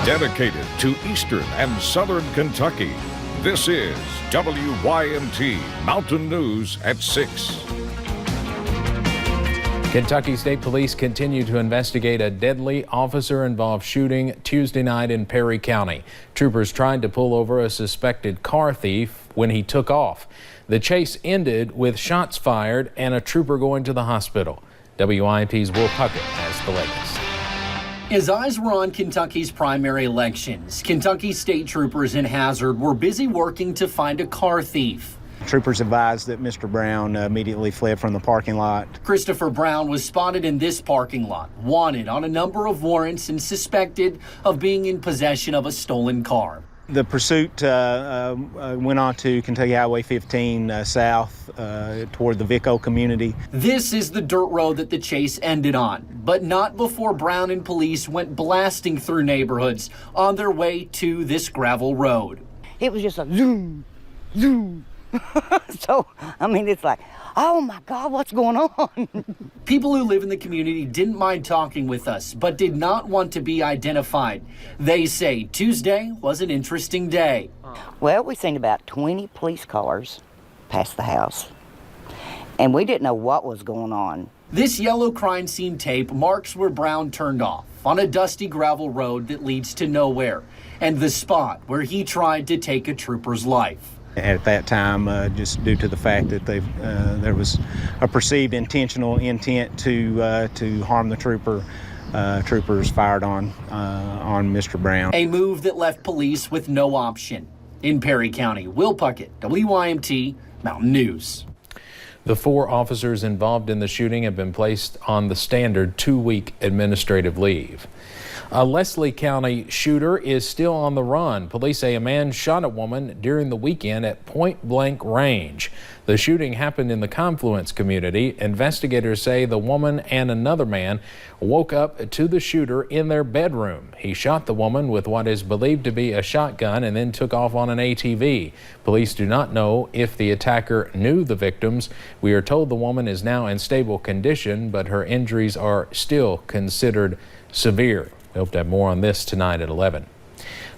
Dedicated to Eastern and Southern Kentucky, this is WYMT Mountain News at 6. Kentucky State Police continue to investigate a deadly officer-involved shooting Tuesday night in Perry County. Troopers tried to pull over a suspected car thief when he took off. The chase ended with shots fired and a trooper going to the hospital. WYMT's Will Puckett has the latest. As eyes were on Kentucky's primary elections, Kentucky state troopers in Hazard were busy working to find a car thief. Troopers advised that Mr. Brown immediately fled from the parking lot. Christopher Brown was spotted in this parking lot, wanted on a number of warrants and suspected of being in possession of a stolen car. The pursuit went on to Kentucky Highway 15 south toward the Vico community. This is the dirt road that the chase ended on, but not before Brown and police went blasting through neighborhoods on their way to this gravel road. It was just a zoom, zoom. So, I mean, it's like, oh my God, what's going on? People who live in the community didn't mind talking with us, but did not want to be identified. They say Tuesday was an interesting day. Well, we seen about 20 police cars pass the house, and we didn't know what was going on. This yellow crime scene tape marks where Brown turned off on a dusty gravel road that leads to nowhere, and the spot where he tried to take a trooper's life. At that time, just due to the fact that there was a perceived intentional intent to harm the trooper, troopers fired on Mr. Brown. A move that left police with no option. In Perry County, Will Puckett, WYMT Mountain News. The 4 officers involved in the shooting have been placed on the standard 2-week administrative leave. A Leslie County shooter is still on the run. Police say a man shot a woman during the weekend at point-blank range. The shooting happened in the Confluence community. Investigators say the woman and another man woke up to the shooter in their bedroom. He shot the woman with what is believed to be a shotgun and then took off on an ATV. Police do not know if the attacker knew the victims. We are told the woman is now in stable condition, but her injuries are still considered severe. We hope to have more on this tonight at 11.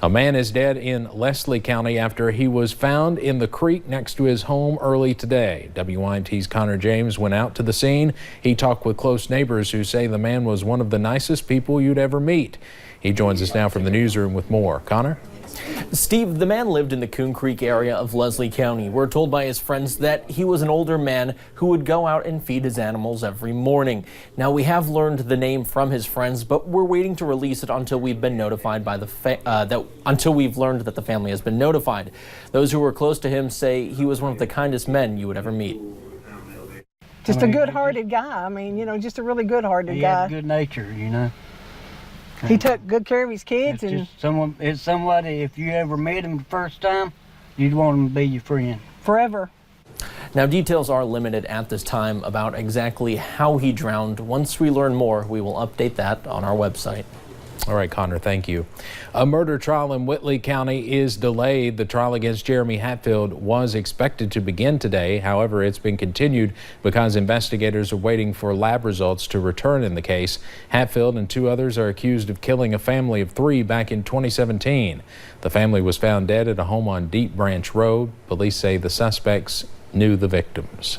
A man is dead in Leslie County after he was found in the creek next to his home early today. WYMT's Connor James went out to the scene. He talked with close neighbors who say the man was one of the nicest people you'd ever meet. He joins us now from the newsroom with more. Connor? Steve, the man lived in the Coon Creek area of Leslie County. We're told by his friends that he was an older man who would go out and feed his animals every morning. Now, we have learned the name from his friends, but we're waiting to release it until we've been notified by until we've learned that the family has been notified. Those who were close to him say he was one of the kindest men you would ever meet. Just a good-hearted guy. I mean, you know, just a really good-hearted guy. He had good nature, you know. He took good care of his kids. It's somebody, if you ever met him the first time, you'd want him to be your friend. Forever. Now, details are limited at this time about exactly how he drowned. Once we learn more, we will update that on our website. All right, Connor, thank you. A murder trial in Whitley County is delayed. The trial against Jeremy Hatfield was expected to begin today. However, it's been continued because investigators are waiting for lab results to return in the case. Hatfield and 2 others are accused of killing a family of 3 back in 2017. The family was found dead at a home on Deep Branch Road. Police say the suspects knew the victims.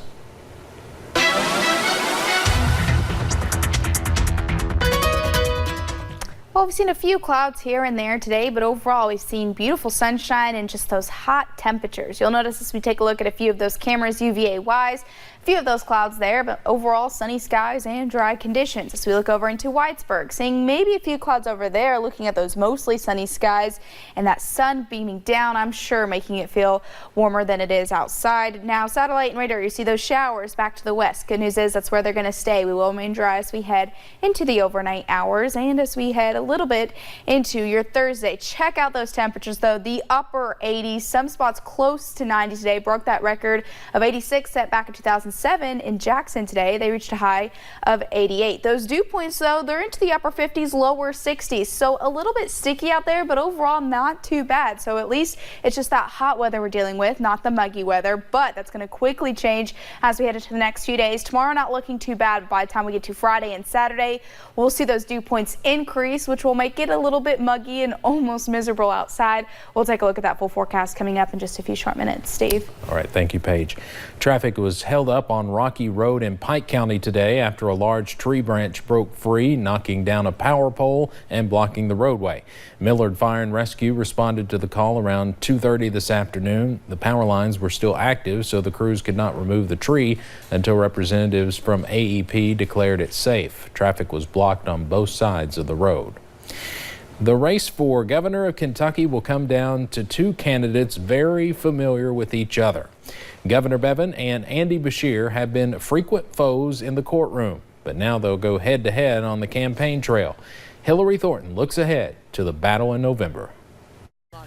Well, we've seen a few clouds here and there today, but overall we've seen beautiful sunshine and just those hot temperatures. You'll notice as we take a look at a few of those cameras UVA-wise, a few of those clouds there, but overall sunny skies and dry conditions. As we look over into Whitesburg, seeing maybe a few clouds over there, looking at those mostly sunny skies and that sun beaming down, I'm sure making it feel warmer than it is outside. Now, satellite and radar, you see those showers back to the west. Good news is that's where they're going to stay. We will remain dry as we head into the overnight hours and as we head a little bit into your Thursday. Check out those temperatures though, the upper 80s, some spots close to 90 today, broke that record of 86 set back in 2006. 7 in Jackson today. They reached a high of 88. Those dew points, though, they're into the upper 50s, lower 60s. So a little bit sticky out there, but overall not too bad. So at least it's just that hot weather we're dealing with, not the muggy weather. But that's going to quickly change as we head into the next few days. Tomorrow not looking too bad, but by the time we get to Friday and Saturday, we'll see those dew points increase, which will make it a little bit muggy and almost miserable outside. We'll take a look at that full forecast coming up in just a few short minutes. Steve. All right, thank you, Paige. Traffic was held up on Rocky Road in Pike County today after a large tree branch broke free, knocking down a power pole and blocking the roadway. Millard Fire and Rescue responded to the call around 2:30 this afternoon. The power lines were still active, so the crews could not remove the tree until representatives from AEP declared it safe. Traffic was blocked on both sides of the road. The race for governor of Kentucky will come down to two candidates very familiar with each other. Governor Bevin and Andy Beshear have been frequent foes in the courtroom, but now they'll go head-to-head on the campaign trail. Hillary Thornton looks ahead to the battle in November.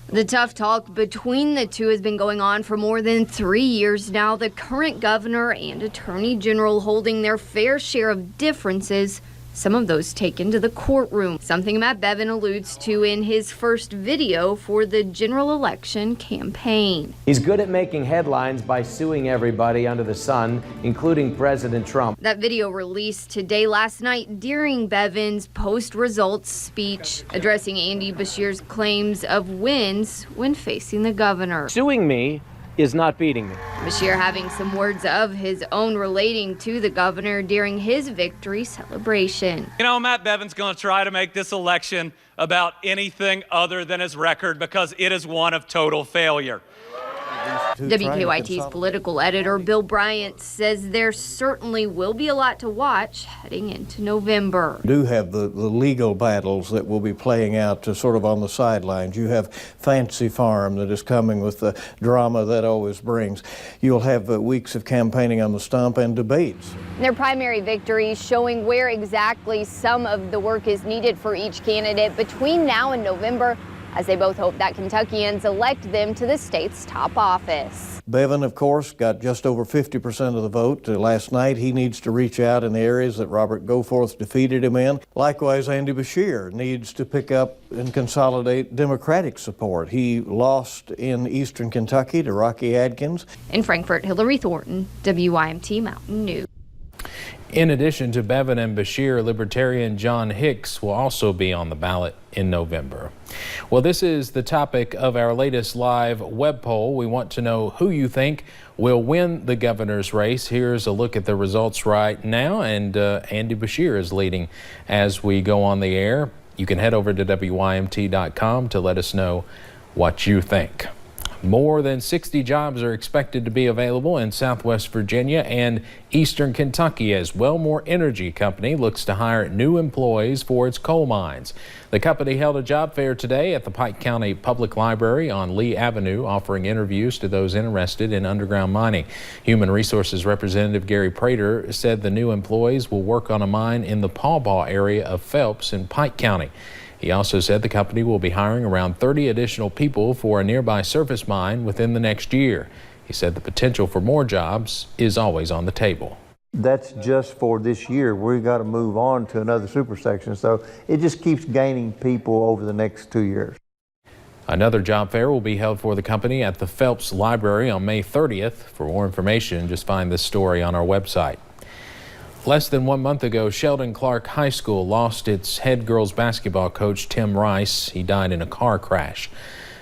The tough talk between the two has been going on for more than 3 years now. The current governor and attorney general holding their fair share of differences, some of those taken to the courtroom, something Matt Bevin alludes to in his first video for the general election campaign. He's good at making headlines by suing everybody under the sun, including President Trump. That video released today last night during Bevin's post-results speech, addressing Andy Beshear's claims of wins when facing the governor. Suing me is not beating me. Beshear having some words of his own relating to the governor during his victory celebration. You know, Matt Bevin's going to try to make this election about anything other than his record because it is one of total failure. WKYT's political editor Bill Bryant says there certainly will be a lot to watch heading into November. You do have the legal battles that will be playing out sort of on the sidelines. You have Fancy Farm that is coming with the drama that always brings. You'll have weeks of campaigning on the stump and debates. Their primary victories showing where exactly some of the work is needed for each candidate between now and November, as they both hope that Kentuckians elect them to the state's top office. Bevin, of course, got just over 50% of the vote last night. He needs to reach out in the areas that Robert Goforth defeated him in. Likewise, Andy Beshear needs to pick up and consolidate Democratic support. He lost in eastern Kentucky to Rocky Adkins. In Frankfort, Hillary Thornton, WYMT Mountain News. In addition to Bevin and Beshear, Libertarian John Hicks will also be on the ballot in November. Well, this is the topic of our latest live web poll. We want to know who you think will win the governor's race. Here's a look at the results right now, and Andy Beshear is leading as we go on the air. You can head over to WYMT.com to let us know what you think. More than 60 jobs are expected to be available in Southwest Virginia and Eastern Kentucky as Wellmore Energy Company looks to hire new employees for its coal mines. The company held a job fair today at the Pike County Public Library on Lee Avenue, offering interviews to those interested in underground mining. Human Resources Representative Gary Prater said the new employees will work on a mine in the Pawpaw area of Phelps in Pike County. He also said the company will be hiring around 30 additional people for a nearby surface mine within the next year. He said the potential for more jobs is always on the table. That's just for this year. We've got to move on to another super section, so it just keeps gaining people over the next 2 years. Another job fair will be held for the company at the Phelps Library on May 30th. For more information, just find this story on our website. Less than 1 month ago, Sheldon Clark High School lost its head girls basketball coach, Tim Rice. He died in a car crash.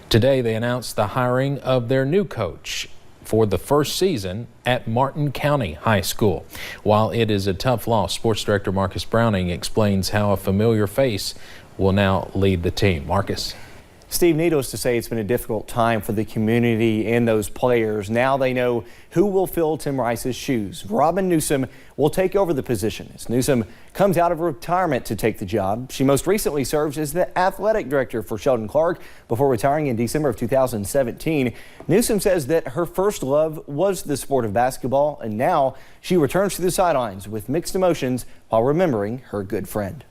Today, they announced the hiring of their new coach for the first season at Martin County High School. While it is a tough loss, Sports Director Marcus Browning explains how a familiar face will now lead the team. Marcus. Steve, needless to say, it's been a difficult time for the community and those players. Now they know who will fill Tim Rice's shoes. Robin Newsom will take over the position as Newsom comes out of retirement to take the job. She most recently served as the athletic director for Sheldon Clark before retiring in December of 2017. Newsom says that her first love was the sport of basketball, and now she returns to the sidelines with mixed emotions while remembering her good friend.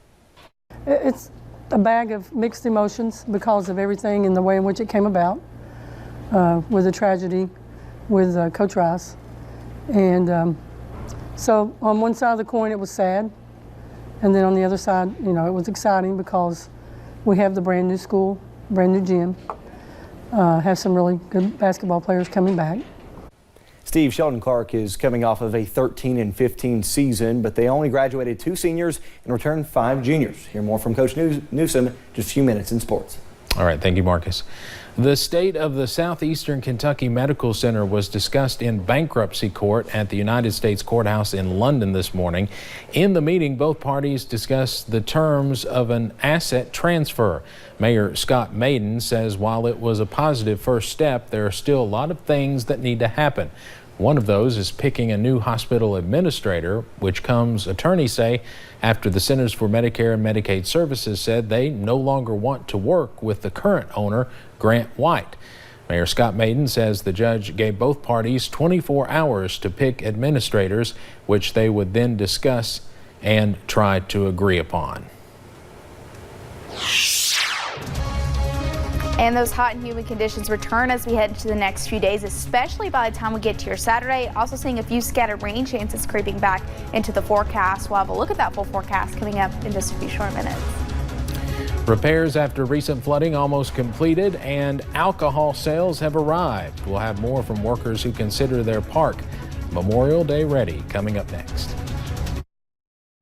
It's a bag of mixed emotions because of everything and the way in which it came about, with the tragedy with Coach Rice. And So on one side of the coin, it was sad. And then on the other side, you know, it was exciting because we have the brand new school, brand new gym, have some really good basketball players coming back. Steve, Sheldon Clark is coming off of a 13-15 season, but they only graduated 2 seniors and returned 5 juniors. Hear more from Coach Newsome just a few minutes in sports. All right, thank you, Marcus. The state of the Southeastern Kentucky Medical Center was discussed in bankruptcy court at the United States Courthouse in London this morning. In the meeting, both parties discussed the terms of an asset transfer. Mayor Scott Maiden says while it was a positive first step, there are still a lot of things that need to happen. One of those is picking a new hospital administrator, which comes, attorneys say, after the Centers for Medicare and Medicaid Services said they no longer want to work with the current owner, Grant White. Mayor Scott Maiden says the judge gave both parties 24 hours to pick administrators, which they would then discuss and try to agree upon. And those hot and humid conditions return as we head into the next few days, especially by the time we get to your Saturday. Also seeing a few scattered rain chances creeping back into the forecast. We'll have a look at that full forecast coming up in just a few short minutes. Repairs after recent flooding almost completed, and alcohol sales have arrived. We'll have more from workers who consider their park Memorial Day ready coming up next.